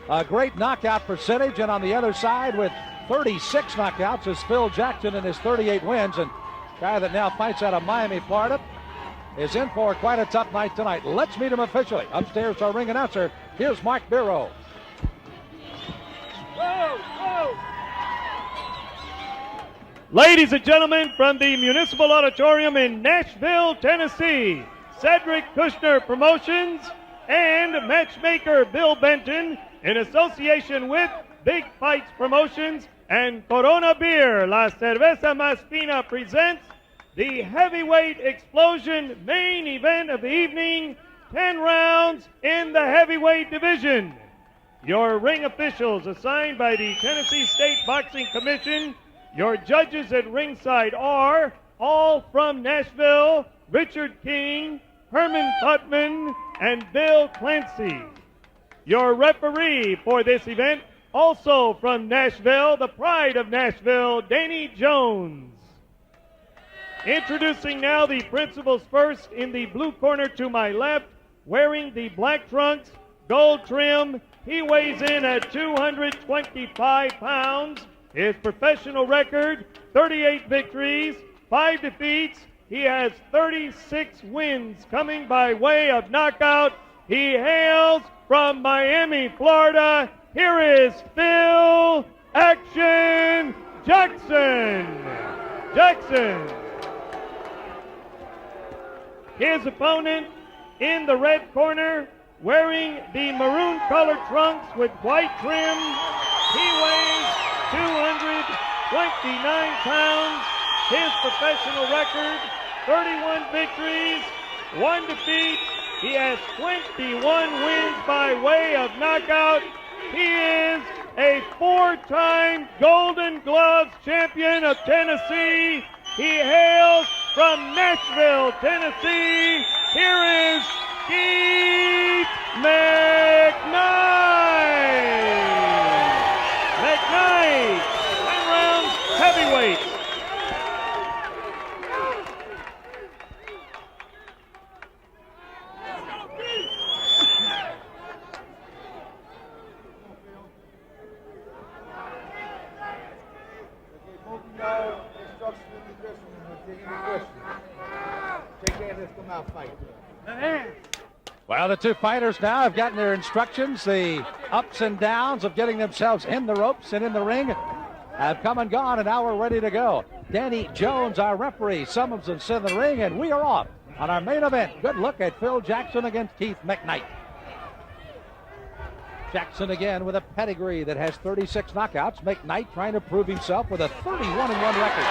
a great knockout percentage, and on the other side with 36 knockouts is Phil Jackson in his 38 wins, and guy that now fights out of Miami, Florida, is in for quite a tough night tonight. Let's meet him officially. Upstairs, our ring announcer. Here's Mark Biro. Ladies and gentlemen, from the Municipal Auditorium in Nashville, Tennessee, Cedric Kushner Promotions and matchmaker Bill Benton, in association with Big Fights Promotions and Corona Beer, La Cerveza Más Fina, presents the Heavyweight Explosion main event of the evening, 10 rounds in the heavyweight division. Your ring officials assigned by the Tennessee State Boxing Commission. Your judges at ringside are, all from Nashville, Richard King, Herman Putman, and Bill Clancy. Your referee for this event, also from Nashville, the pride of Nashville, Danny Jones. Introducing now the principals first. In the blue corner to my left, wearing the black trunks, gold trim, he weighs in at 225 pounds. His professional record, 38 victories, 5 defeats. He has 36 wins coming by way of knockout. He hails from Miami, Florida. Here is Phil Action Jackson. His opponent in the red corner, wearing the maroon colored trunks with white trim. He weighs 229 pounds. His professional record, 31 victories, 1 defeat. He has 21 wins by way of knockout. He is a 4-time Golden Gloves champion of Tennessee. He hails from Nashville, Tennessee. Here is Keith Mcknight, 10 rounds heavyweight. Well, the two fighters now have gotten their instructions. The ups and downs of getting themselves in the ropes and in the ring have come and gone, and now we're ready to go. Danny Jones, our referee, summons us in the ring, and we are off on our main event. Good look at Phil Jackson against Keith Mcknight. Jackson again with a pedigree that has 36 knockouts. Mcknight trying to prove himself with a 31-1 record.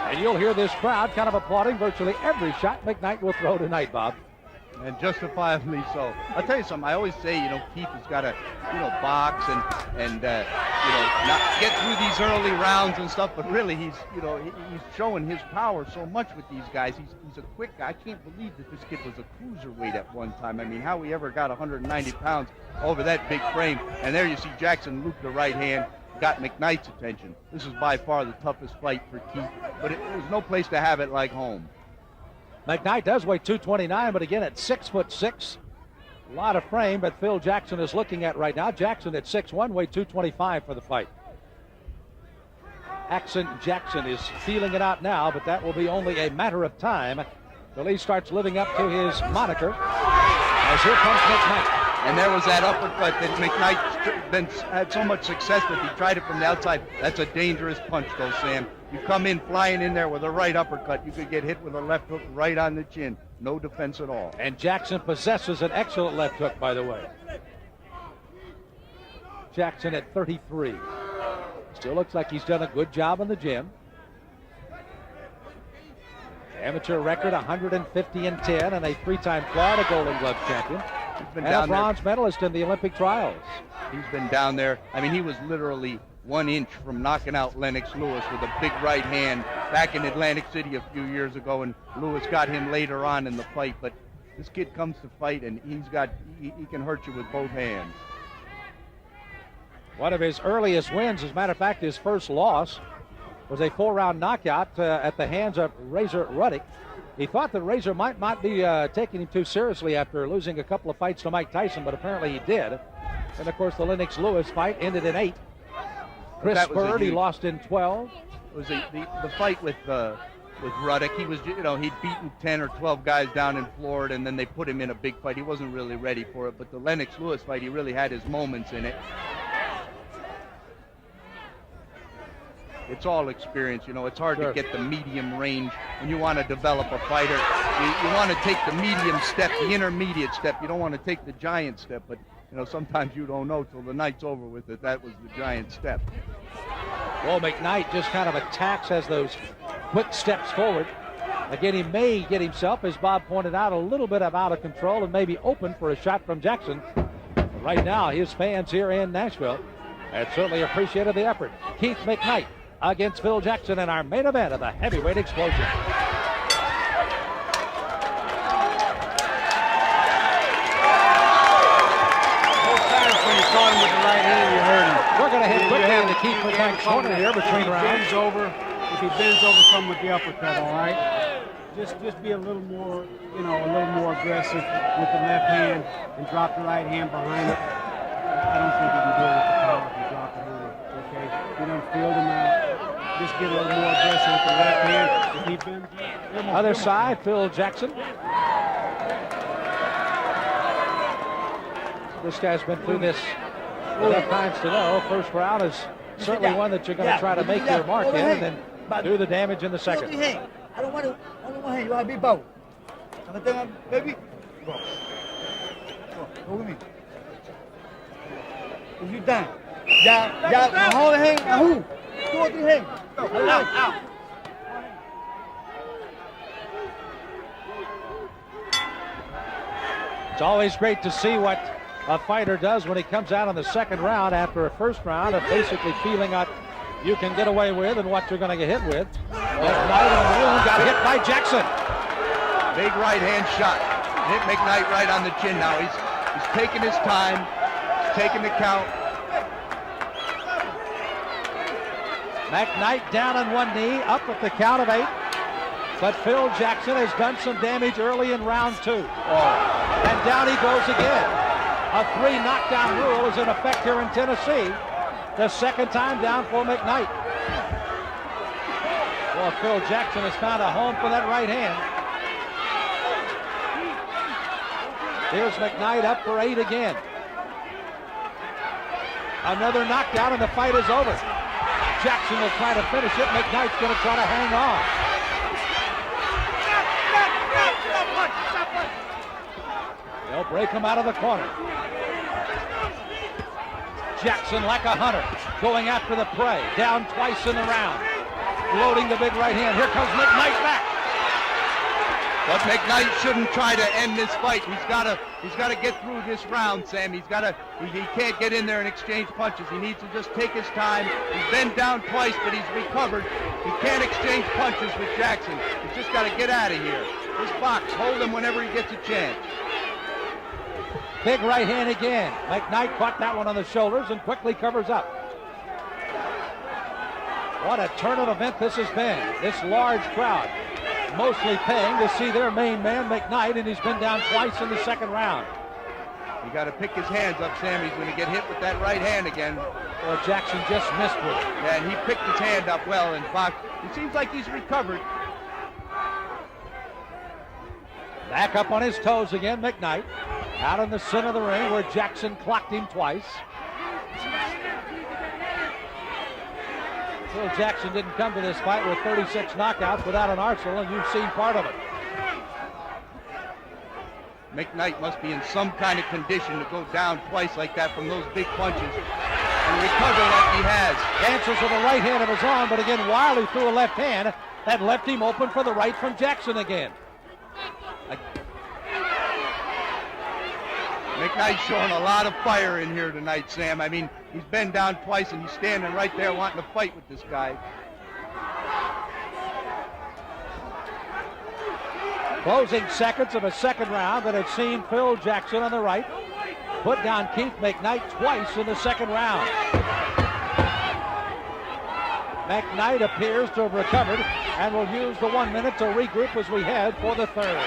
And you'll hear this crowd kind of applauding virtually every shot Mcknight will throw tonight, Bob. And justifiably so. I'll tell you something. I always say, Keith has got to, box and not get through these early rounds and stuff. But really, he's showing his power so much with these guys. He's a quick guy. I can't believe that this kid was a cruiserweight at one time. I mean, how he ever got 190 pounds over that big frame. And there you see Jackson loop the right hand, got Mcknight's attention. This is by far the toughest fight for Keith. But there's no place to have it like home. Mcknight does weigh 229, but again at 6'6". A lot of frame, but Phil Jackson is looking at right now. Jackson at 6'1", weighed 225 for the fight. Jackson is feeling it out now, but that will be only a matter of time till he starts living up to his moniker. As here comes Mcknight. And there was that uppercut that Mcknight had so much success with. He tried it from the outside. That's a dangerous punch, though, Sam. You come in flying in there with a right uppercut, you could get hit with a left hook right on the chin. No defense at all. And Jackson possesses an excellent left hook, by the way. Jackson at 33. Still looks like he's done a good job in the gym. Amateur record 150-10 and a 3-time Florida Golden Glove champion. He's been and down a bronze medalist in the Olympic trials. He's been down there. I mean, he was literally 1 inch from knocking out Lennox Lewis with a big right hand back in Atlantic City a few years ago, and Lewis got him later on in the fight. But this kid comes to fight, and he can hurt you with both hands. One of his earliest wins, as a matter of fact, his first loss was a 4-round knockout at the hands of Razor Ruddick. He thought that Razor might not be taking him too seriously after losing a couple of fights to Mike Tyson, but apparently he did. And, of course, the Lennox Lewis fight ended in 8. Chris Bird, he lost in 12. It was the fight with Ruddock. He was, he'd beaten 10 or 12 guys down in Florida, and then they put him in a big fight. He wasn't really ready for it, but the Lennox Lewis fight, he really had his moments in it. It's all experience, It's hard to get the medium range when you want to develop a fighter. You want to take the medium step, the intermediate step. You don't want to take the giant step, but sometimes you don't know till the night's over with it. That was the giant step. Well, Mcknight just kind of attacks, has those quick steps forward. Again, he may get himself, as Bob pointed out, a little bit out of control and maybe open for a shot from Jackson. But right now, his fans here in Nashville have certainly appreciated the effort. Keith Mcknight against Phil Jackson in our main event of the heavyweight explosion. With the right hand, you heard him. We're going to hit quickly into Keith Mcknight's corner here between rounds. If he bends over some with the uppercut, all right? Just be a little more, a little more aggressive with the left hand and drop the right hand behind it. I don't think he can do it with the power if you drop the hand, okay? You don't field him out. Just get a little more aggressive with the left hand. If he bends, other side, Phil Jackson. This guy's been through this enough times to know. First round is certainly one that you're going to try to make your mark in and then do the damage in the second. I don't want to hand. You want to be bold. Baby. Go with me. If you done. Yeah, hold the hand. Now who? 2 or 3 hands. Out. It's always great to see what a fighter does when he comes out in the second round after a first round of basically feeling what you can get away with and what you're going to get hit with. Mcknight in the room got hit by Jackson. Big right hand shot. Hit Mcknight right on the chin now. He's taking his time. He's taking the count. Mcknight down on one knee, up at the count of 8. But Phil Jackson has done some damage early in round 2. And down he goes again. A 3 knockdown rule is in effect here in Tennessee. The second time down for Mcknight. Well, Phil Jackson has found a home for that right hand. Here's Mcknight up for 8 again. Another knockdown and the fight is over. Jackson will try to finish it. Mcknight's going to try to hang on. They'll break him out of the corner. Jackson like a hunter, going after the prey. Down twice in the round. Loading the big right hand. Here comes Mcknight back. But Mcknight shouldn't try to end this fight. He's got to get through this round, Sam. He can't get in there and exchange punches. He needs to just take his time. He's been down twice, but he's recovered. He can't exchange punches with Jackson. He's just got to get out of here. This box, hold him whenever he gets a chance. Big right hand again. Mcknight caught that one on the shoulders and quickly covers up. What a turn of event this has been. This large crowd mostly paying to see their main man, Mcknight, and he's been down twice in the second round. You got to pick his hands up, Sam. He's going to get hit with that right hand again. Well, Jackson just missed with it. Yeah, and he picked his hand up well and boxed. It seems like he's recovered. Back up on his toes again, Mcknight. Out in the center of the ring where Jackson clocked him twice. Phil Jackson didn't come to this fight with 36 knockouts without an arsenal, and you've seen part of it. Mcknight must be in some kind of condition to go down twice like that from those big punches and recover like he has. Answers with a right hand of his own, but again, Wiley threw a left hand that left him open for the right from Jackson again. Mcknight's showing a lot of fire in here tonight, Sam. I mean, he's been down twice and he's standing right there wanting to fight with this guy. Closing seconds of a second round that had seen Phil Jackson on the right put down Keith Mcknight twice in the second round. Mcknight appears to have recovered and will use the 1 minute to regroup as we head for the third.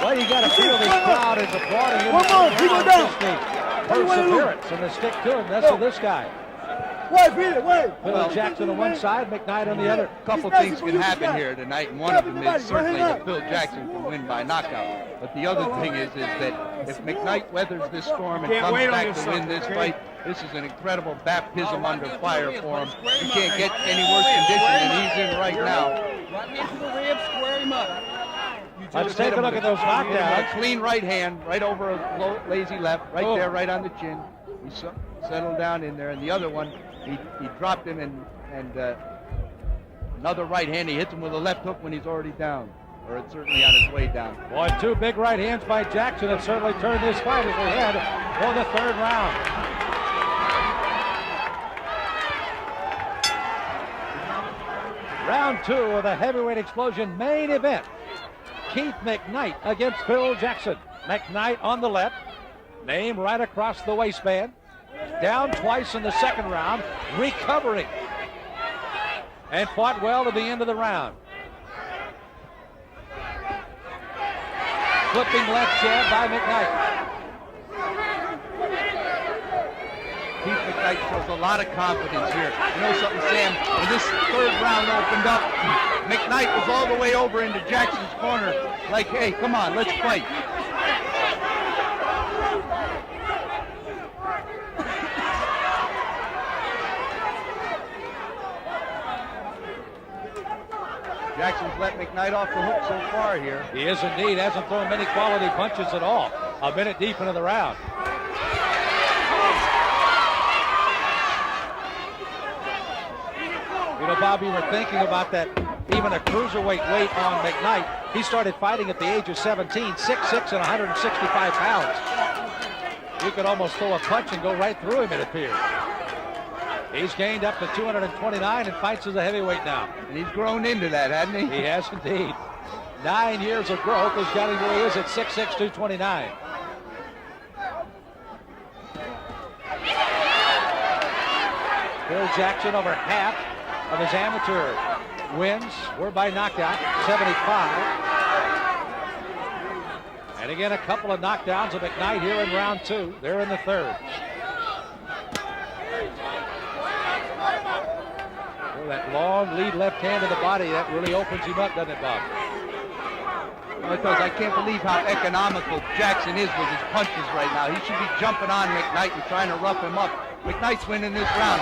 Well, you got to feel this crowd is applauding him. One more, keep it down. Just the perseverance and the stick to him. That's of this guy. Wait, beat it, wait. Phil Jackson on one side, Mcknight on the other. A couple things can happen here tonight, and one of them is certainly that Phil Jackson can win by knockout. But the other thing is that if Mcknight weathers this storm and comes back to win this fight, this is an incredible baptism under fire for him. You can't get any worse condition than he's in right now. Right hand to the ribs, square him up. Let's take a look at those A knockdowns. clean right hand, right over a lazy left, right there, right on the chin. He settled down in there, and the other one, he dropped him, and another right hand. He hits him with a left hook when he's already down, or it's certainly on his way down. Boy, two big right hands by Jackson have certainly turned this fight as we head for the third round. Round two of the heavyweight explosion main event. Keith Mcknight against Phil Jackson. Mcknight on the left, name right across the waistband. Down twice in the second round, recovering. And fought well to the end of the round. Flipping left jab by Mcknight. Keith Mcknight shows a lot of confidence here. You know something, Sam? When this third round opened up, Mcknight was all the way over into Jackson's corner like, hey, come on, let's fight. Jackson's let Mcknight off the hook so far here. He is indeed. Hasn't thrown many quality punches at all. A minute deep into the round. You know, Bob, you were thinking about that, even a cruiserweight weight on Mcknight. He started fighting at the age of 17, 6'6" and 165 pounds. You could almost throw a punch and go right through him, it appears. He's gained up to 229 and fights as a heavyweight now. And he's grown into that, hasn't he? He has indeed. 9 years of growth has got him where he is at 6'6", 229. Phil Jackson over half of his amateur wins were by knockout, 75. And again, a couple of knockdowns of Mcknight here in round two. They're in the third. Oh, that long lead left hand to the body, that really opens him up, doesn't it, Bob? Because I can't believe how economical Jackson is with his punches right now. He should be jumping on Mcknight and trying to rough him up. Mcknight's winning this round.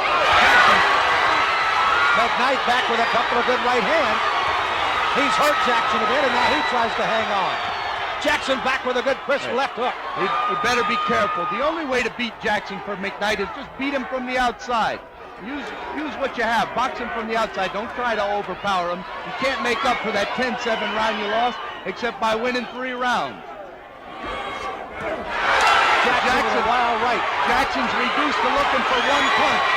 Mcknight back with a couple of good right hands. He's hurt Jackson a bit, and now he tries to hang on. Jackson back with a good crisp left hook. He better be careful. The only way to beat Jackson for Mcknight is just beat him from the outside. Use what you have. Box him from the outside. Don't try to overpower him. You can't make up for that 10-7 round you lost except by winning 3 rounds. Jackson wild right. Jackson's reduced to looking for one punch.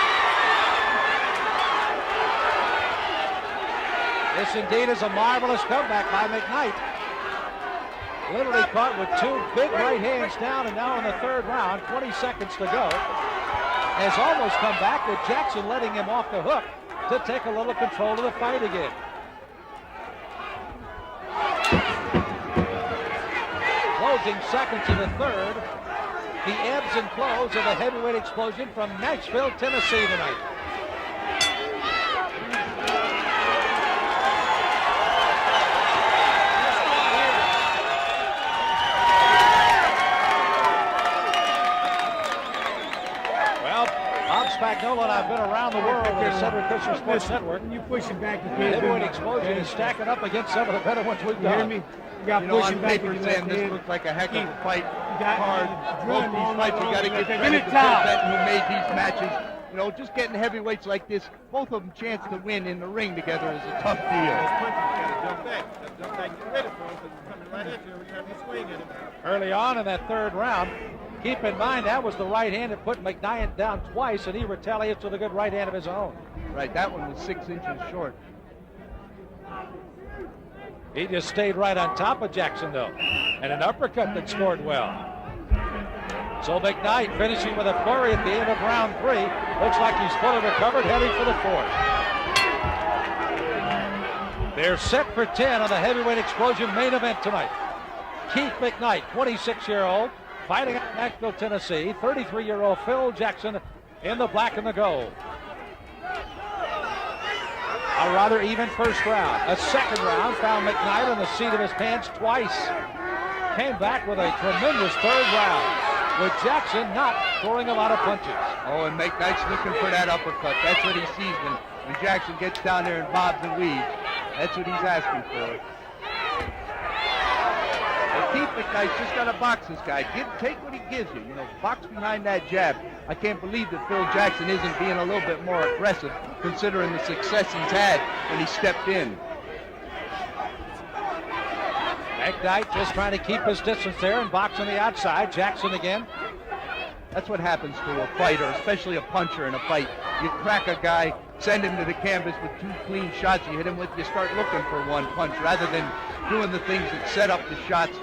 This indeed is a marvelous comeback by Mcknight. Literally caught with 2 big right hands down, and now in the third round, 20 seconds to go. Has almost come back with Jackson letting him off the hook to take a little control of the fight again. Closing seconds of the third. The ebbs and flows of a heavyweight explosion from Nashville, Tennessee tonight. Spagnola and I've been around the world with the Cedric Christian Sports Network. You push it back, you The can't do heavyweight it. explosion is stacking up against some of the better ones we've You hear done. me? You got You to know, push on it back. paper, with Sam, your this left looks like a heck of a fight. got- Hard. drilling Both these all fights, you night got to long. give Finish credit to Bill time. Benton, who made these matches. You know, just getting heavyweights like this, both of them chance to win in the ring together is a tough deal. Early on in that third round, keep in mind that was the right hand that put Mcknight down twice, and he retaliates with a good right hand of his own. Right, that one was 6 inches short. He just stayed right on top of Jackson, though. And an uppercut that scored well. So Mcknight finishing with a flurry at the end of round 3. Looks like he's fully recovered, heading for the 4th. They're set for 10 on the heavyweight explosion main event tonight. Keith Mcknight, 26-year-old, fighting out of Nashville, Tennessee. 33-year-old Phil Jackson in the black and the gold. A rather even first round. A second round found Mcknight on the seat of his pants twice. Came back with a tremendous third round, with Jackson not throwing a lot of punches. Oh, and Mcknight's looking for that uppercut. That's what he sees when Jackson gets down there and bobs and weaves. That's what he's asking for. But Keith Mcknight's just got to box this guy. Take what he gives you. You know, box behind that jab. I can't believe that Phil Jackson isn't being a little bit more aggressive, considering the success he's had when he stepped in. Mcknight just trying to keep his distance there and box on the outside. Jackson again. That's what happens to a fighter, especially a puncher in a fight. You crack a guy, send him to the canvas with 2 clean shots you hit him with, you start looking for one punch rather than doing the things that set up the shots.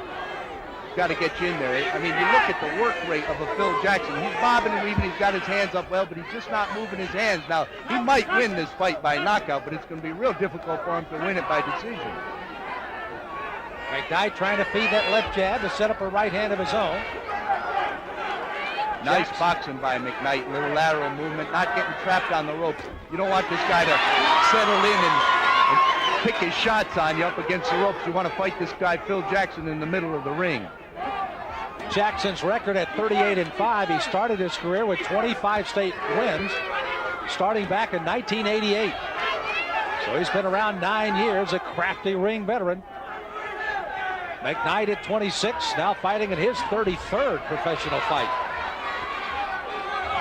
Got to get you in there. I mean, you look at the work rate of a Phil Jackson. He's bobbing and weaving, he's got his hands up well, but he's just not moving his hands. Now, he might win this fight by knockout, but it's going to be real difficult for him to win it by decision. Mcknight trying to feed that left jab to set up a right hand of his own. Nice boxing by Mcknight, little lateral movement, not getting trapped on the ropes. You don't want this guy to settle in and pick his shots on you up against the ropes. You want to fight this guy, Phil Jackson, in the middle of the ring. Jackson's record at 38-5. He started his career with 25 state wins, starting back in 1988. So he's been around 9 years, a crafty ring veteran. Mcknight at 26, now fighting in his 33rd professional fight.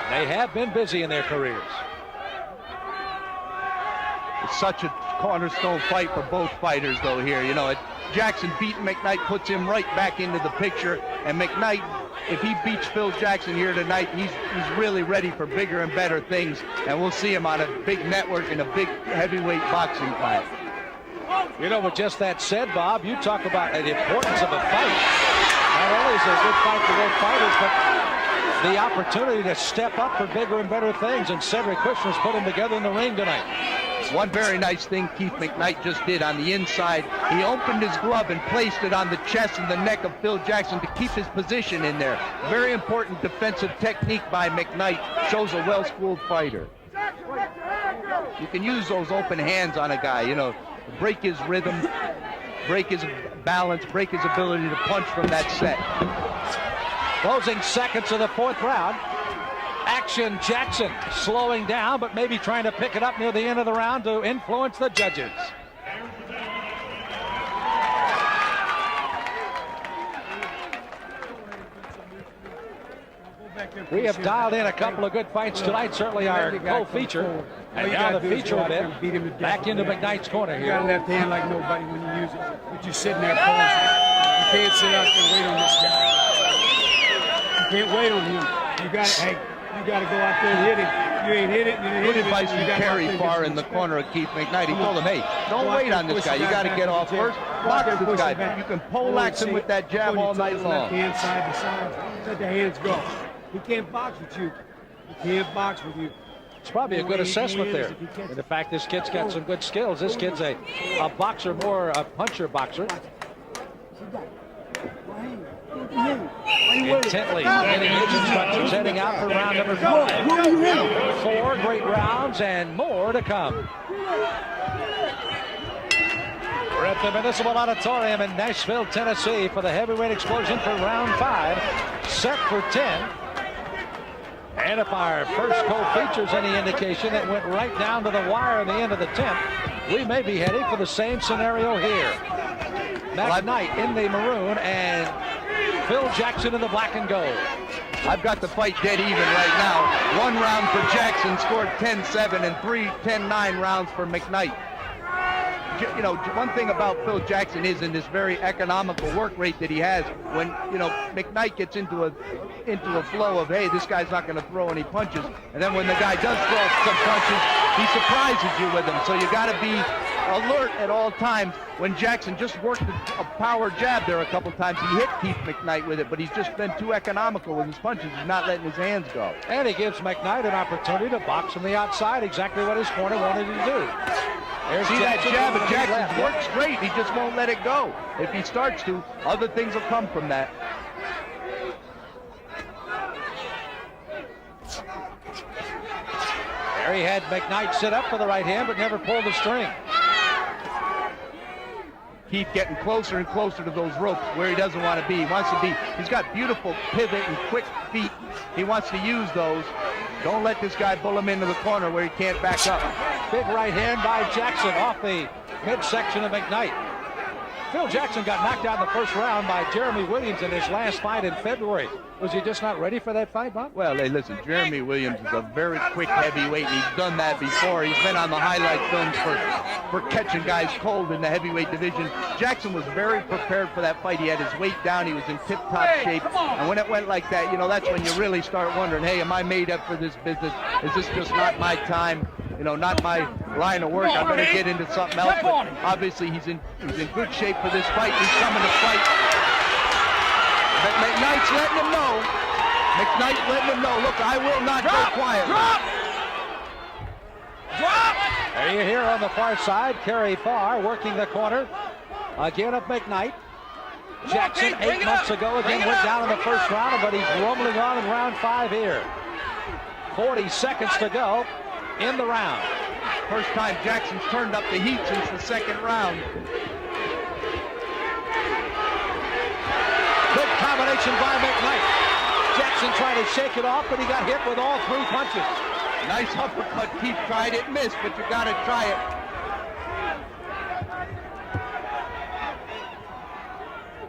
They have been busy in their careers. It's such a cornerstone fight for both fighters, though, here. You know, Jackson beating Mcknight puts him right back into the picture. And Mcknight, if he beats Phil Jackson here tonight, he's really ready for bigger and better things. And we'll see him on a big network in a big heavyweight boxing fight. You know, with just that said, Bob, you talk about the importance of a fight. Not only is it a good fight for both fighters, but the opportunity to step up for bigger and better things. And Cedric Kushner's put them together in the ring tonight. One very nice thing Keith Mcknight just did on the inside, he opened his glove and placed it on the chest and the neck of Phil Jackson to keep his position in there. Very important defensive technique by Mcknight. Shows a well-schooled fighter. You can use those open hands on a guy, you know, break his rhythm, break his balance, break his ability to punch from that set. Closing seconds of the 4th round. Action. Jackson slowing down, but maybe trying to pick it up near the end of the round to influence the judges. We have dialed in a couple of good fights tonight, certainly our co-feature. And now the feature bit back into Mcknight's corner You got a here. left hand like nobody when you use it. But you're sitting there posing. You can't sit out there and wait on this guy. You can't wait on him. You got to, hey, you got to go out there and hit him. You ain't hit it. You didn't hit Good it. advice You from gotta Kerry go out there Farr and in the get corner of Keith Mcknight. He told him, hey, don't wait on this guy. You got to get off first. Box this guy. You can poleaxe him with that jab all night long. Left hand side to side. Let the hands go. He can't box with you. He can't box with you. It's probably a good assessment there. And the fact this kid's got some good skills. This kid's a boxer, more a puncher boxer. Intently getting his instructions, heading out for round number 5. 4 great rounds and more to come. We're at the Municipal Auditorium in Nashville, Tennessee for the heavyweight explosion for round 5, set for 10. And if our first co-feature's any indication, it went right down to the wire in the end of the 10th. We may be heading for the same scenario here. Mcknight in the maroon and Phil Jackson in the black and gold. I've got the fight dead even right now. 1 round for Jackson, scored 10-7, and 3 10-9 rounds for Mcknight. You know, one thing about Phil Jackson is in this very economical work rate that he has, when, you know, Mcknight gets into a flow of, hey, this guy's not going to throw any punches, and then when the guy does throw some punches, he surprises you with them. So you got to be alert at all times. When Jackson just worked a power jab there a couple times, he hit Keith Mcknight with it, but he's just been too economical with his punches. He's not letting his hands go. And he gives Mcknight an opportunity to box from the outside, exactly what his corner wanted to do. There's See that jab, and Jackson left. works great. He just won't let it go. If he starts to, other things will come from that. There he had Mcknight sit up for the right hand, but never pulled the string. Keith getting closer and closer to those ropes where he doesn't want to be. He wants to be, he's got beautiful pivot and quick feet. He wants to use those. Don't let this guy pull him into the corner where he can't back up. Big right hand by Jackson off the midsection of Mcknight. Phil Jackson got knocked out in the first round by Jeremy Williams in his last fight in February. Was he just not ready for that fight, Bob? Well, hey, listen, Jeremy Williams is a very quick heavyweight, and he's done that before. He's been on the highlight films for catching guys cold in the heavyweight division. Jackson was very prepared for that fight. He had his weight down. He was in tip-top shape. And when it went like that, you know, that's when you really start wondering, hey, am I made up for this business? Is this just not my time? You know, not my line of work. I'm going to get into something else. But obviously, he's in good shape for this fight. He's coming to fight. But McKnight's letting him know. McKnight's letting him know. Look, I will not go quiet. Drop! There you hear on the far side, Kerry Farr working the corner. Again of McKnight. Jackson 8 months ago again went down in the first round, but he's rumbling on in round 5 here. 40 seconds to go in the round. First time Jackson's turned up the heat since the second round. Good combination by McKnight. Jackson tried to shake it off, but he got hit with all 3 punches. Nice uppercut. Keith tried it, missed, but you got to try it.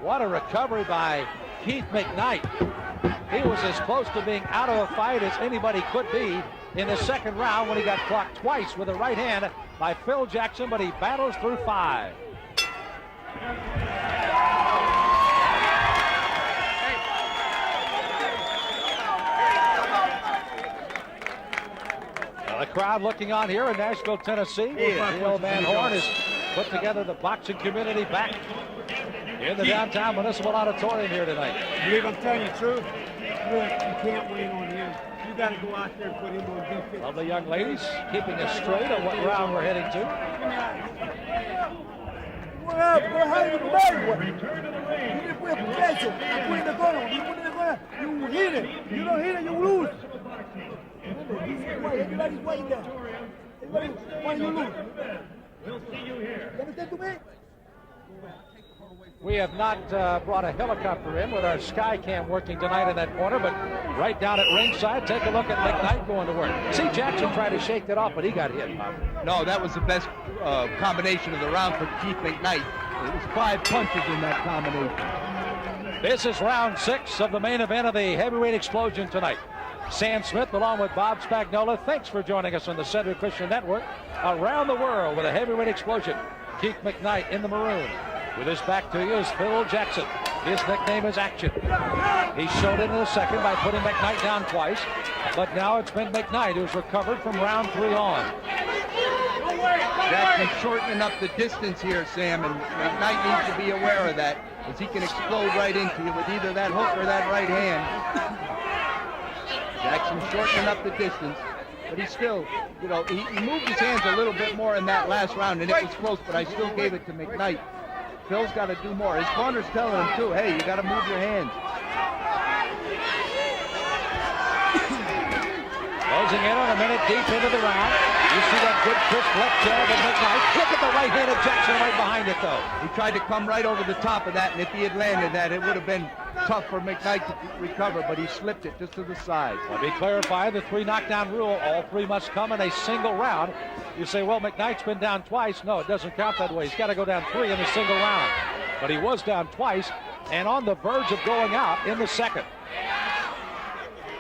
What a recovery by Keith Mcknight. He was as close to being out of a fight as anybody could be in the second round when he got clocked twice with a right hand by Phil Jackson, but he battles through 5. The crowd looking on here in Nashville, Tennessee. Neil Van Horn has put together the boxing community back in the downtown Municipal Auditorium here tonight. Believe I'm telling you the truth, you can't win on him. You got to go out there and put him on defense. Lovely young ladies keeping us straight on what round we're heading to. Well, how you play? Return to the ring. You put pressure. You put in the corner. You put in the corner. You hit it. You don't hit it, you lose. Everybody's waiting there. Everybody, why you lose? We'll see you here. You understand to me? We have not brought a helicopter in with our sky cam working tonight in that corner, but right down at ringside, take a look at McKnight going to work. See Jackson tried to shake that off, but he got hit. No, that was the best combination of the round for Keith McKnight. It was 5 punches in that combination. This is round 6 of the main event of the heavyweight explosion tonight. Sam Smith along with Bob Spagnola. Thanks for joining us on the Cedric Christian Network. Around the world with a heavyweight explosion. Keith McKnight in the maroon. With his back to you is Phil Jackson. His nickname is Action. He showed it in the second by putting McKnight down twice, but now it's been McKnight who's recovered from round 3 on. Jackson's shortening up the distance here, Sam, and McKnight needs to be aware of that, as he can explode right into you with either that hook or that right hand. Jackson shortening up the distance, but he still, you know, he moved his hands a little bit more in that last round, and it was close, but I still gave it to McKnight. Phil's got to do more. His corner's telling him, too, hey, you got to move your hands. Closing in on a minute deep into the round. You see that good crisp left jab of McKnight. Look at the right hand of Jackson right behind it, though. He tried to come right over the top of that, and if he had landed that, it would have been tough for McKnight to recover, but he slipped it just to the side. Let me clarify the 3 knockdown rule. All 3 must come in a single round. You say, well, McKnight's been down twice. No, it doesn't count that way. He's got to go down 3 in a single round. But he was down twice and on the verge of going out in the second.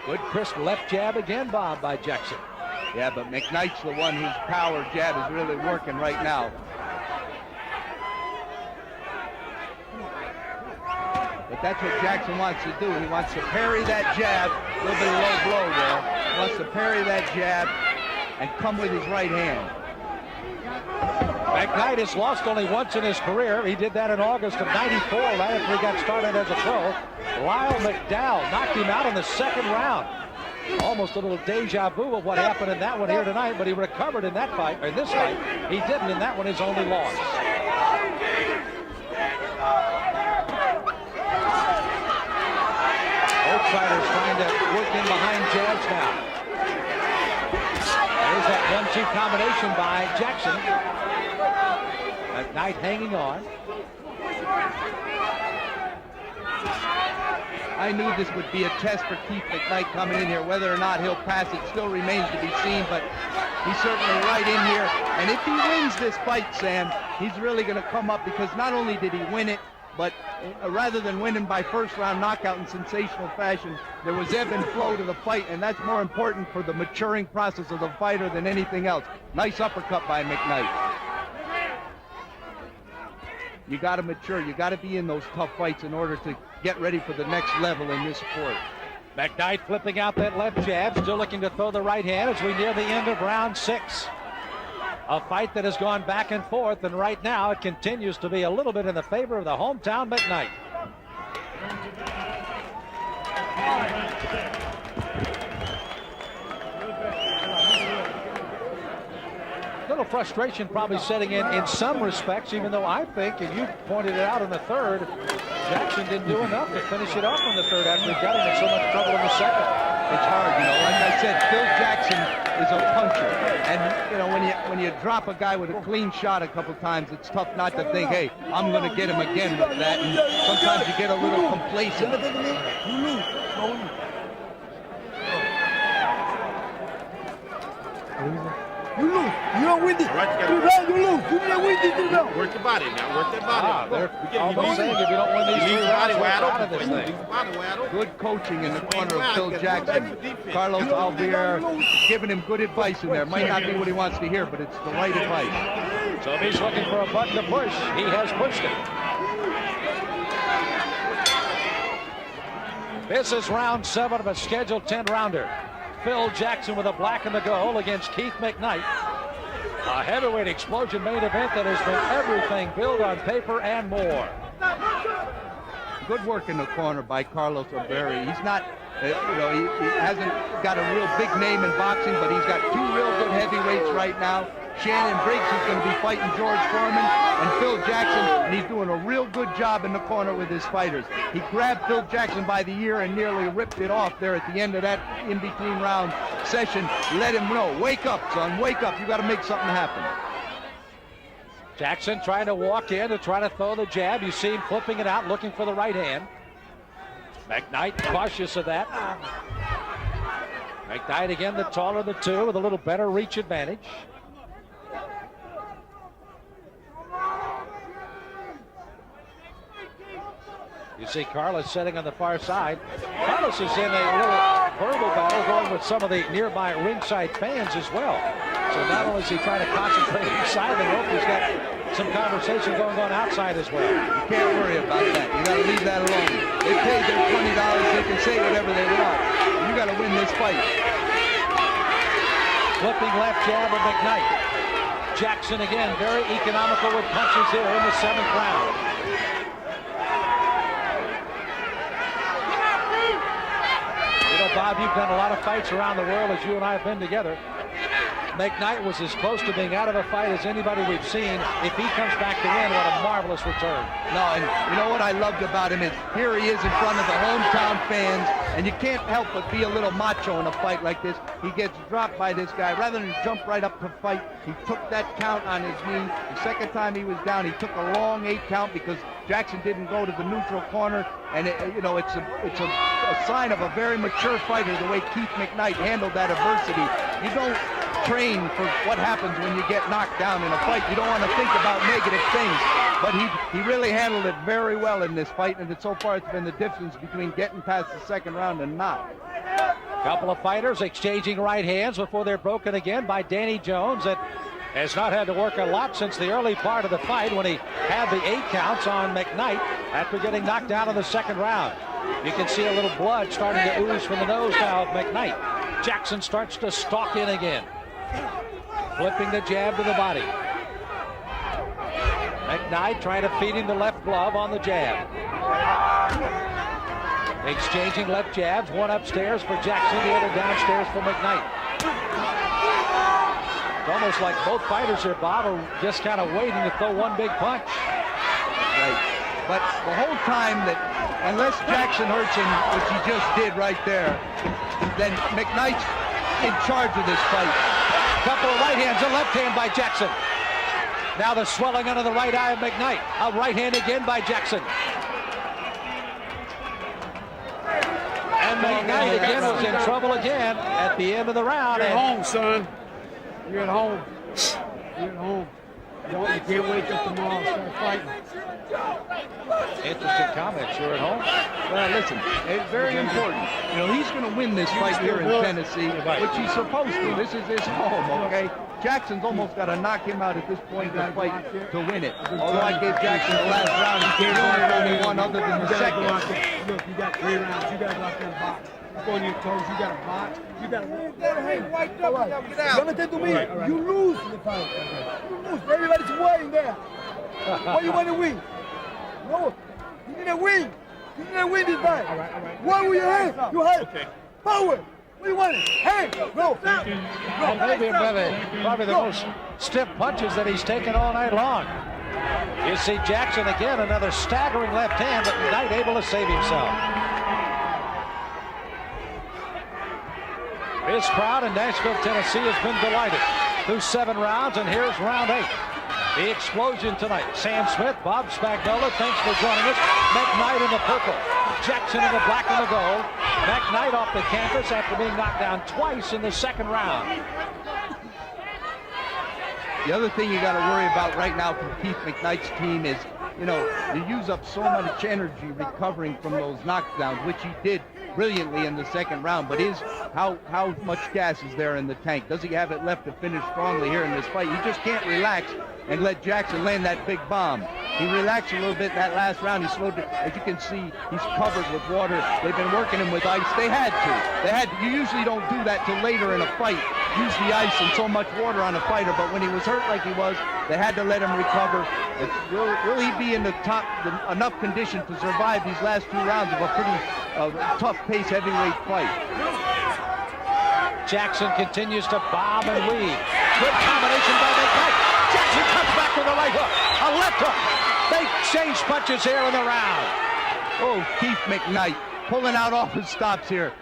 Good crisp left jab again, Bob, by Jackson. Yeah, but McKnight's the one whose power jab is really working right now. But that's what Jackson wants to do. He wants to parry that jab. A little bit of low blow there. He wants to parry that jab and come with his right hand. Mcknight has lost only once in his career. He did that in August of '94, right after he got started as a pro. Lyle McDowell knocked him out in the second round. Almost a little deja vu of what happened in that one here tonight, but he recovered in that fight, or in this fight. He didn't in that one, his only loss. Both fighters trying to work in behind jabs now. There's that 1-2 combination by Jackson. Mcknight hanging on. I knew this would be a test for Keith Mcknight coming in here. Whether or not he'll pass it still remains to be seen, but he's certainly right in here. And if he wins this fight, Sam, he's really going to come up, because not only did he win it, but rather than winning by first-round knockout in sensational fashion, there was ebb and flow to the fight, and that's more important for the maturing process of the fighter than anything else. Nice uppercut by Mcknight. You got to mature. You got to be in those tough fights in order to get ready for the next level in this sport. Mcknight flipping out that left jab, still looking to throw the right hand as we near the end of round 6. A fight that has gone back and forth, and right now it continues to be a little bit in the favor of the hometown Mcknight. Little frustration probably setting in some respects, even though I think, and you pointed it out in the third, Jackson didn't do enough to finish it off in the third after he got him in so much trouble in the second. It's hard, you know. Like I said, Phil Jackson is a puncher, and you know, when you drop a guy with a clean shot a couple times, it's tough not to think, hey, I'm going to get him again with that. And sometimes you get a little complacent. You lose. You don't win this. You lose. You didn't win this. You don't. Work your body now. Work that body. They're almost saying if you don't win these 3 rounds, you're out of this thing. Good coaching in the corner of Phil Jackson. Carlos Alvear giving him good advice in there. Might not be what he wants to hear, but it's the right advice. So if he's looking for a button to push, he has pushed it. This is round 7 of a scheduled 10-rounder. Phil Jackson with a black in the goal against Keith Mcknight. A heavyweight explosion main event that has been everything built on paper and more. Good work in the corner by Carlos Alvear. He's not, he hasn't got a real big name in boxing, but he's got 2 real good heavyweights right now. Shannon Briggs is going to be fighting George Foreman, and Phil Jackson, and he's doing a real good job in the corner with his fighters. He grabbed Phil Jackson by the ear and nearly ripped it off there at the end of that in-between round session. Let him know, wake up, son, wake up. You got to make something happen. Jackson trying to walk in to try to throw the jab. You see him flipping it out, looking for the right hand. Mcknight cautious of that. Mcknight again, the taller of the two, with a little better reach advantage. You see Carlos sitting on the far side. Carlos is in a little verbal battle going with some of the nearby ringside fans as well. So not only is he trying to concentrate inside the rope, he's got some conversation going on outside as well. You can't worry about that. You got to leave that alone. They paid their $20. They can say whatever they want. You got to win this fight. Flipping left jab of Mcknight. Jackson again, very economical with punches here in the 7th round. Bob, you've done a lot of fights around the world as you and I have been together. Mcknight was as close to being out of a fight as anybody we've seen. If he comes back to win, what a marvelous return. No, and you know what I loved about him is here he is in front of the hometown fans, and you can't help but be a little macho in a fight like this. He gets dropped by this guy. Rather than jump right up to fight, he took that count on his knee. The second time he was down, he took a long 8 count because Jackson didn't go to the neutral corner, and it's a sign of a very mature fighter the way Keith Mcknight handled that adversity. You don't train for what happens when you get knocked down in a fight. You don't want to think about negative things, but he really handled it very well in this fight, and so far it's been the difference between getting past the 2nd round and not. Couple of fighters exchanging right hands before they're broken again by Danny Jones, that has not had to work a lot since the early part of the fight when he had the 8 counts on Mcknight after getting knocked down in the 2nd round. You can see a little blood starting to ooze from the nose now of Mcknight. Jackson starts to stalk in again. Flipping the jab to the body. Mcknight trying to feed him the left glove on the jab. Exchanging left jabs, one upstairs for Jackson, the other downstairs for Mcknight. It's almost like both fighters here, Bob, are just kind of waiting to throw one big punch. Right. But the whole time that, unless Jackson hurts him, which he just did right there, then Mcknight's in charge of this fight. Couple of right hands, a left hand by Jackson. Now the swelling under the right eye of Mcknight. A right hand again by Jackson. And Mcknight again was in trouble again at the end of the round. You're at home, son. You're at home. You're at home. You can't wait till tomorrow and start fighting. Interesting comments. You're at home. Well, listen, it's very important. You know, he's going to win this fight here in Tennessee, which he's supposed to. This is his home, okay? Jackson's almost got to knock him out at this point in the fight to win it. Although I gave Jackson the last round, he can't only one other than the second. Look, you got 3 rounds. You got to go out there and box. Up on your toes. You got to box. You got to Hey, right up. Get out. You understand to me? You lose the fight. You lose. Everybody's waiting there. Why you want to win? No. You need to win. You need to win this fight. All right. Why will you have? You have power. What do you want? Hey, go. And maybe probably the most stiff punches that he's taken all night long. You see Jackson again, another staggering left hand, but Knight able to save himself. This crowd in Nashville, Tennessee has been delighted through 7 rounds, and here's round 8. The explosion tonight. Sam Smith, Bob Spagnola, thanks for joining us. Mcknight in the purple, Jackson in the black and the gold. Mcknight off the canvas after being knocked down twice in the second round. The other thing you got to worry about right now for Keith Mcknight's team is, you know, you use up so much energy recovering from those knockdowns, which he did brilliantly in the second round, but how much gas is there in the tank? Does he have it left to finish strongly here in this fight? You just can't relax and let Jackson land that big bomb. He relaxed a little bit that last round. He slowed it. As you can see, he's covered with water. They've been working him with ice. They had to. You usually don't do that till later in a fight. Use the ice and so much water on a fighter, but when he was hurt like he was, they had to let him recover. Will he be in enough condition to survive these last 2 rounds of a pretty tough pace heavyweight fight? Jackson continues to bomb and weave. Good combination by Mcknight. Jackson comes back with a right hook, a left hook. They exchange punches here in the round. Oh, Keith Mcknight pulling out all his stops here.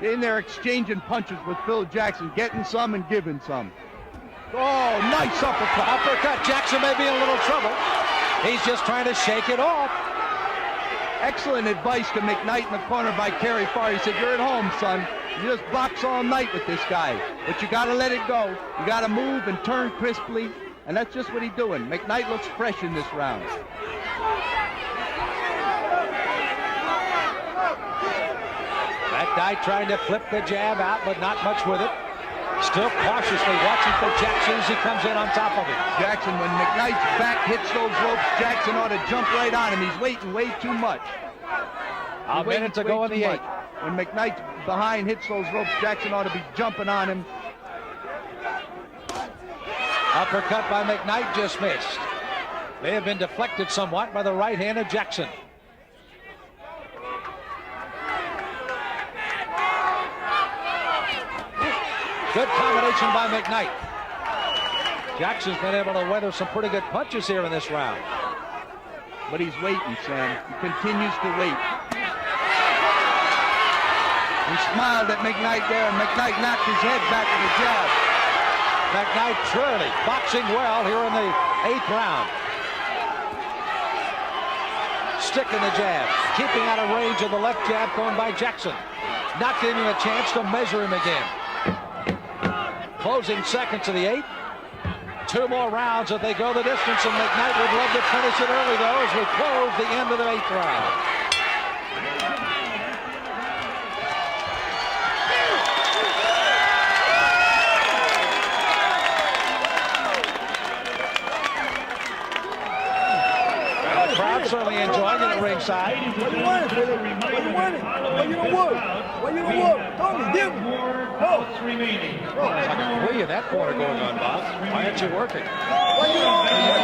In there exchanging punches with Phil Jackson, getting some and giving some. Oh, nice uppercut. Uppercut. Jackson may be in a little trouble. He's just trying to shake it off. Excellent advice to Mcknight in the corner by Kerry Farr. He said, you're at home, son. You just box all night with this guy. But you got to let it go. You got to move and turn crisply. And that's just what he's doing. Mcknight looks fresh in this round. Mcknight trying to flip the jab out, but not much with it. Still cautiously watching for Jackson as he comes in on top of him. Jackson, when Mcknight's back hits those ropes, Jackson ought to jump right on him. He's waiting way too much. A minute to go in the 8th. When Mcknight's behind hits those ropes, Jackson ought to be jumping on him. Uppercut by Mcknight just missed. They have been deflected somewhat by the right hand of Jackson. Good combination by Mcknight. Jackson's been able to weather some pretty good punches here in this round. But he's waiting, Sam. He continues to wait. He smiled at Mcknight there, and Mcknight knocked his head back with a jab. Mcknight truly boxing well here in the 8th round. Sticking the jab, keeping out of range of the left jab thrown by Jackson. Not giving him a chance to measure him again. Closing seconds of the 8th. 2 more rounds if they go the distance, and Mcknight would love to finish it early, though, as we close the end of the 8th round. Well, the crowd certainly enjoying it at ringside. What do you want? What do you want? What you don't want? Why you don't walk? Tommy, give me. Oh. remaining. There's like a flea in that corner going on, Bob. Why aren't you working? Why you don't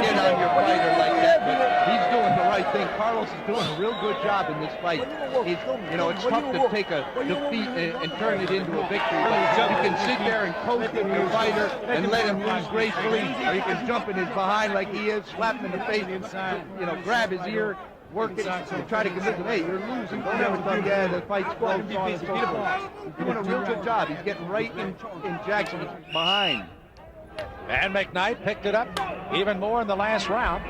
Get on your fighter like that, but he's doing the right thing. Carlos is doing a real good job in this fight. He's, you know, it's tough to take a defeat and turn it into a victory, but you can sit there and coach with your fighter and let him lose gracefully, or you can jump in his behind like he is, slap him in the face, you know, grab his ear, work it, and try to convince him, hey, you're losing. Don't ever tell yeah, the fight's close, so on and so forth. He's doing a real good job. He's getting right in Jackson's behind. And Mcknight picked it up even more in the last round.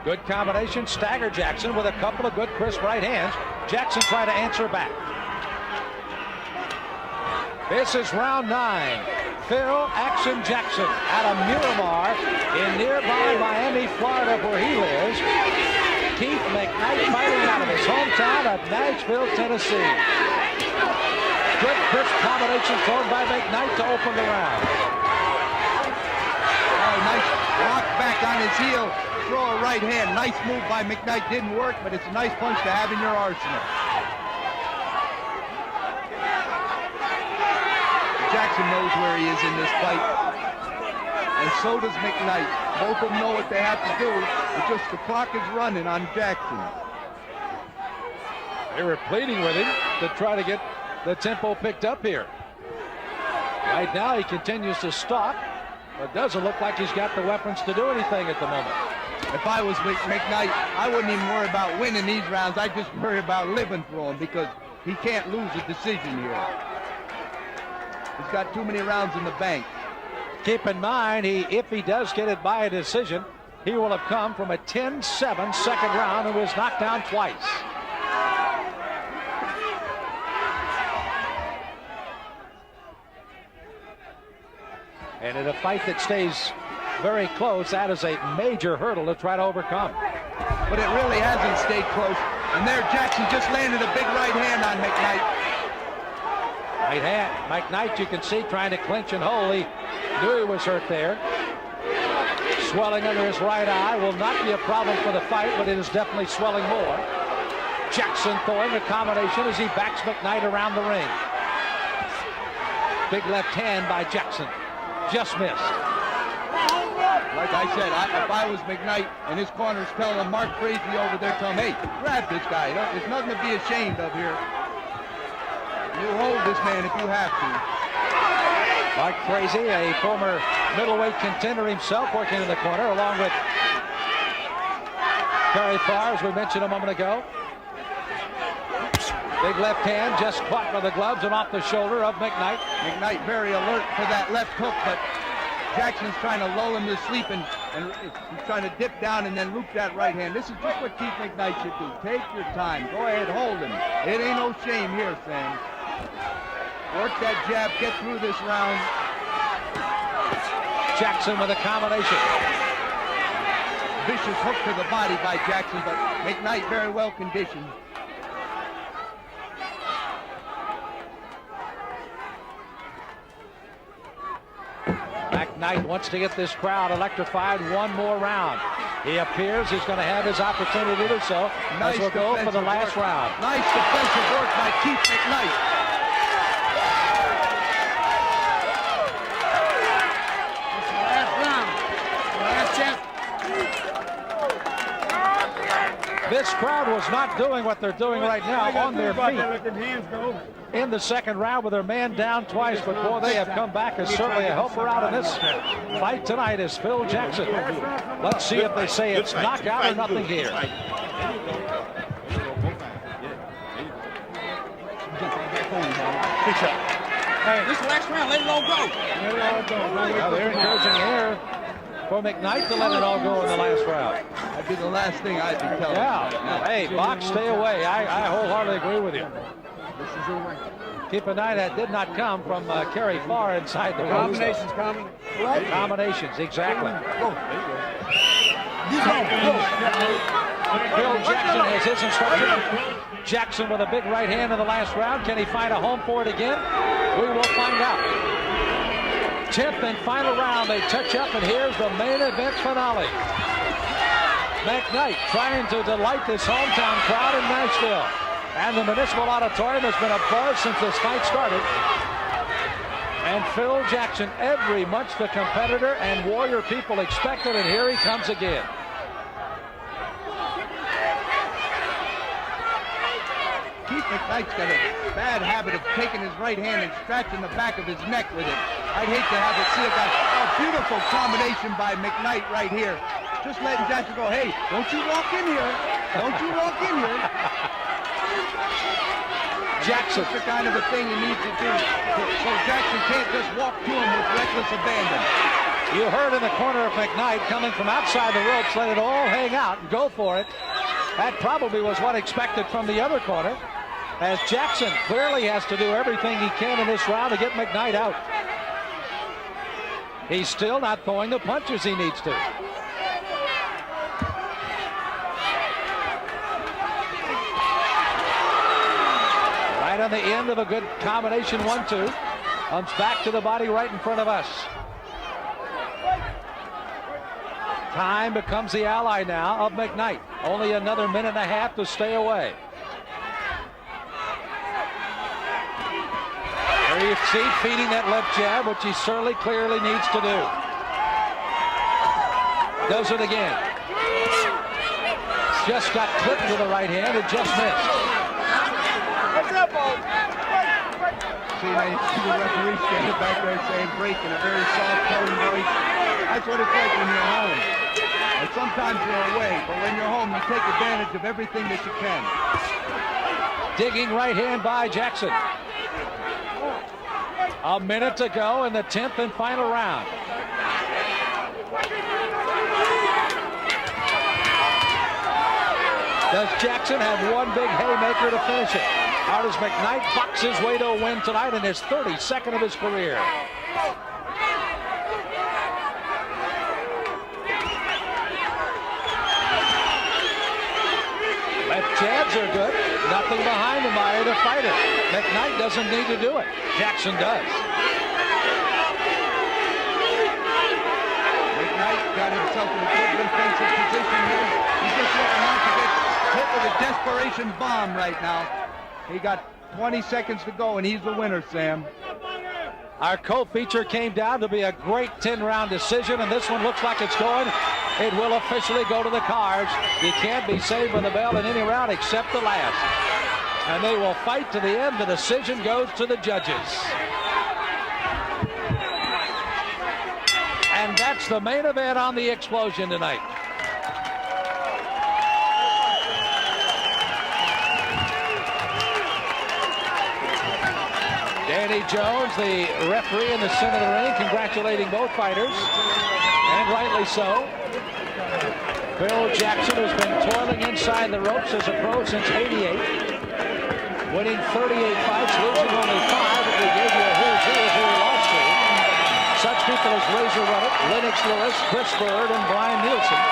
Good combination. Stagger Jackson with a couple of good crisp right hands. Jackson tried to answer back. This is round 9. Phil Action Jackson out of Miramar in nearby Miami, Florida, where he lives. Keith Mcknight fighting out of his hometown of Nashville, Tennessee. Good crisp combination thrown by Mcknight to open the round. Nice rock back on his heel, throw a right hand. Nice move by Mcknight. Didn't work, but it's a nice punch to have in your arsenal. Jackson knows where he is in this fight, and so does Mcknight. Both of them know what they have to do. It's just the clock is running on Jackson. They were pleading with him to try to get the tempo picked up here. Right now he continues to stalk. But it doesn't look like he's got the weapons to do anything at the moment. If I was Mcknight, I wouldn't even worry about winning these rounds. I'd just worry about living for him because he can't lose a decision here. He's got too many rounds in the bank. Keep in mind, if he does get it by a decision, he will have come from a 10-7 second round and was knocked down twice. And in a fight that stays very close, that is a major hurdle to try to overcome. But it really hasn't stayed close. And there, Jackson just landed a big right hand on Mcknight. Right hand. Mcknight, you can see, trying to clinch and hold. He knew he was hurt there. Swelling under his right eye will not be a problem for the fight, but it is definitely swelling more. Jackson throwing a combination as he backs Mcknight around the ring. Big left hand by Jackson. Just missed. Like I said, if I was Mcknight and his corner's telling him, Mark Crazy over there, tell him, hey, grab this guy. There's nothing to be ashamed of here. You hold this man if you have to. Mark Crazy, a former middleweight contender himself, working in the corner, along with Kerry Farr, as we mentioned a moment ago. Big left hand just caught by the gloves and off the shoulder of Mcknight. Mcknight very alert for that left hook, but Jackson's trying to lull him to sleep and he's trying to dip down and then loop that right hand. This is just what Keith Mcknight should do. Take your time. Go ahead, hold him. It ain't no shame here, Sam. Work that jab, get through this round. Jackson with a combination. Vicious hook to the body by Jackson, but Mcknight very well conditioned. Mcknight wants to get this crowd electrified one more round. He appears he's going to have his opportunity to do so. Nice, as we'll go for the last round. Nice defensive work by Keith Mcknight. This crowd was not doing what they're doing right now on their feet in the second round with their man down twice, but boy, they have come back as certainly a helper out in this fight tonight is Phil Jackson. Let's see if they say it's knockout or nothing here. This last round, let it all go. Well, they're encouraging here for Mcknight to let it all go in the last round. That'd be the last thing I'd be telling Yeah. Hey, box, stay away. I wholeheartedly agree with you. Keep an eye that did not come from Kerry Farr inside the ropes. Combinations coming. Combinations, exactly. Phil Jackson has his instruction. Jackson with a big right hand in the last round. Can he find a home for it again? We will find out. 10th and final round. They touch up, and here's the main event finale. Mcknight trying to delight this hometown crowd in Nashville. And the Municipal Auditorium has been abuzz since this fight started. And Phil Jackson, every much the competitor and warrior people expected, and here he comes again. Keith Mcknight's got a bad habit of taking his right hand and scratching the back of his neck with it. I'd hate to have it see it. A beautiful combination by Mcknight right here. Just letting Jackson go, hey, don't you walk in here. Don't you walk in here. Jackson. That's the kind of a thing he needs to do. So Jackson can't just walk to him with reckless abandon. You heard in the corner of Mcknight coming from outside the ropes, let it all hang out and go for it. That probably was what expected from the other corner, as Jackson clearly has to do everything he can in this round to get Mcknight out. He's still not throwing the punches he needs to. Right on the end of a good combination 1-2. Comes back to the body right in front of us. Time becomes the ally now of Mcknight. Only another minute and a half to stay away. There you see, feeding that left jab, which he certainly clearly needs to do. Does it again. Just got clipped with the right hand and just missed. See, now you see the referee standing back there saying break in a very soft tone voice. That's what it's like when you're home. And sometimes you're away, but when you're home, you take advantage of everything that you can. Digging right hand by Jackson. A minute to go in the 10th and final round. Does Jackson have one big haymaker to finish it? How does Mcknight box his way to a win tonight in his 32nd of his career? Left jabs are good. Nothing behind him by either fighter. Mcknight doesn't need to do it. Jackson does. Mcknight got himself in a good defensive position here. He's just looking out to get hit with a desperation bomb right now. He got 20 seconds to go, and he's the winner, Sam. Our co-feature came down to be a great 10-round decision, and this one looks like it's going. It will officially go to the cards. You can't be saved with a bell in any round except the last. And they will fight to the end. The decision goes to the judges. And that's the main event on the Explosion tonight. Danny Jones, the referee in the center of the ring, congratulating both fighters, and rightly so. Phil Jackson has been toiling inside the ropes as a pro since '88, winning 38 fights, losing only 5, but we gave you a who's who he lost to. Such people as Razor Ruddett, Lennox Lewis, Chris Bird, and Brian Nielsen.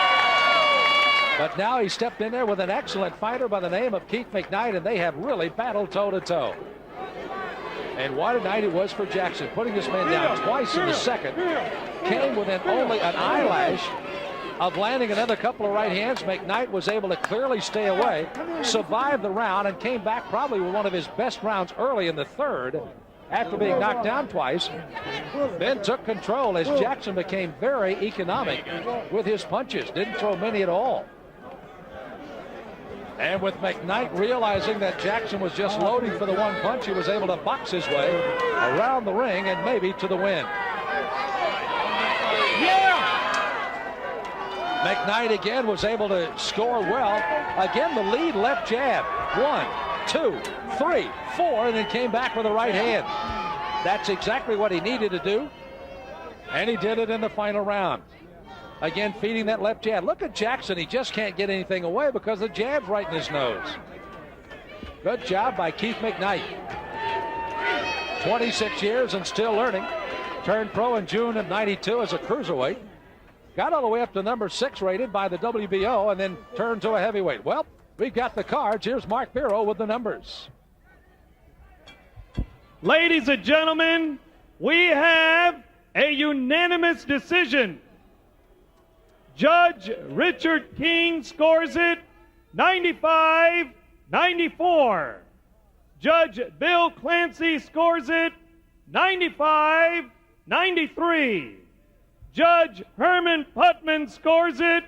But now he stepped in there with an excellent fighter by the name of Keith Mcknight, and they have really battled toe-to-toe. And what a night it was for Jackson, putting this man down twice in the second. Came within only an eyelash of landing another couple of right hands. Mcknight was able to clearly stay away, survived the round, and came back probably with one of his best rounds early in the third after being knocked down twice. Then took control as Jackson became very economic with his punches. Didn't throw many at all. And with Mcknight realizing that Jackson was just loading for the one punch, he was able to box his way around the ring and maybe to the win. Mcknight again was able to score well. Again, the lead left jab. 1, 2, 3, 4, and then came back with the right hand. That's exactly what he needed to do, and he did it in the final round. Again, feeding that left jab. Look at Jackson. He just can't get anything away because the jab's right in his nose. Good job by Keith Mcknight. 26 years and still learning. Turned pro in June of '92 as a cruiserweight. Got all the way up to number 6 rated by the WBO and then turned to a heavyweight. Well, we've got the cards. Here's Mark Biro with the numbers. Ladies and gentlemen, we have a unanimous decision. Judge Richard King scores it 95 94. Judge Bill Clancy scores it 95-93. Judge Herman Putman scores it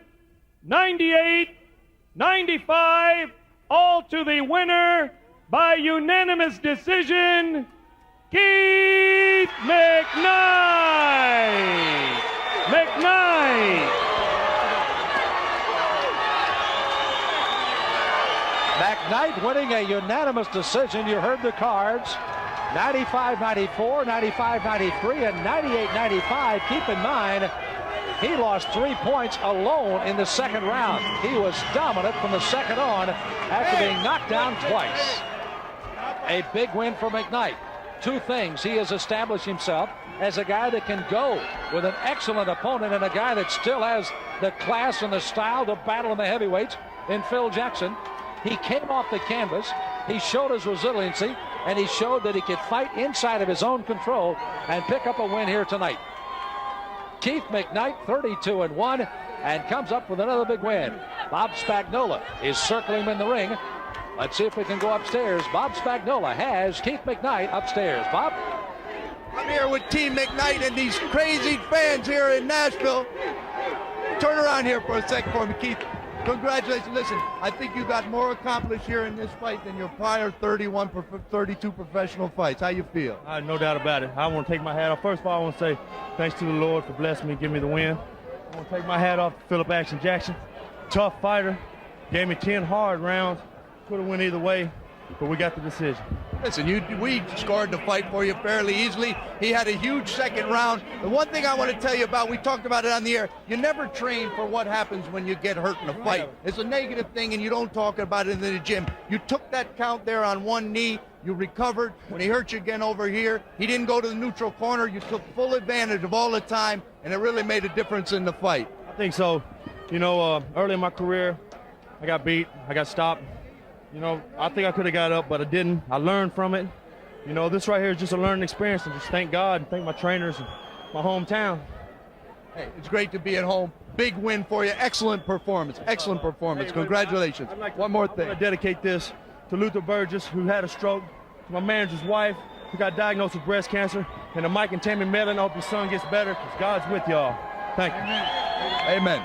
98-95. All to the winner by unanimous decision, Keith Mcknight. Mcknight. Mcknight winning a unanimous decision. You heard the cards. 95-94, 95-93, and 98-95. Keep in mind, he lost 3 points alone in the second round. He was dominant from the second on after being knocked down twice. A big win for Mcknight. Two things. He has established himself as a guy that can go with an excellent opponent and a guy that still has the class and the style to battle in the heavyweights in Phil Jackson. He came off the canvas. He showed his resiliency, and he showed that he could fight inside of his own control and pick up a win here tonight. Keith Mcknight, 32-1, and comes up with another big win. Bob Spagnola is circling him in the ring. Let's see if we can go upstairs. Bob Spagnola has Keith Mcknight upstairs. Bob? I'm here with Team Mcknight and these crazy fans here in Nashville. Turn around here for a second for me, Keith. Congratulations. Listen, I think you got more accomplished here in this fight than your prior 32 professional fights. How you feel? No doubt about it. I want to take my hat off. First of all, I want to say thanks to the Lord for blessing me, giving me the win. I want to take my hat off to Philip Action Jackson. Tough fighter. Gave me 10 hard rounds. Could have went either way, but we got the decision. Listen, we scored the fight for you fairly easily. He had a huge second round. The one thing I want to tell you about, we talked about it on the air, you never train for what happens when you get hurt in a fight. It's a negative thing, and you don't talk about it in the gym. You took that count there on one knee. You recovered. When he hurt you again over here, he didn't go to the neutral corner. You took full advantage of all the time, and it really made a difference in the fight. I think so. You know, early in my career, I got beat. I got stopped. You know, I think I could have got up, but I didn't. I learned from it. You know, this right here is just a learning experience, and just thank God and thank my trainers and my hometown. Hey, it's great to be at home. Big win for you. Excellent performance. Excellent performance. Hey, Congratulations. One more thing. I want to dedicate this to Luther Burgess, who had a stroke, to my manager's wife, who got diagnosed with breast cancer, and to Mike and Tammy Mellon. I hope your son gets better, because God's with y'all. Thank you. Amen.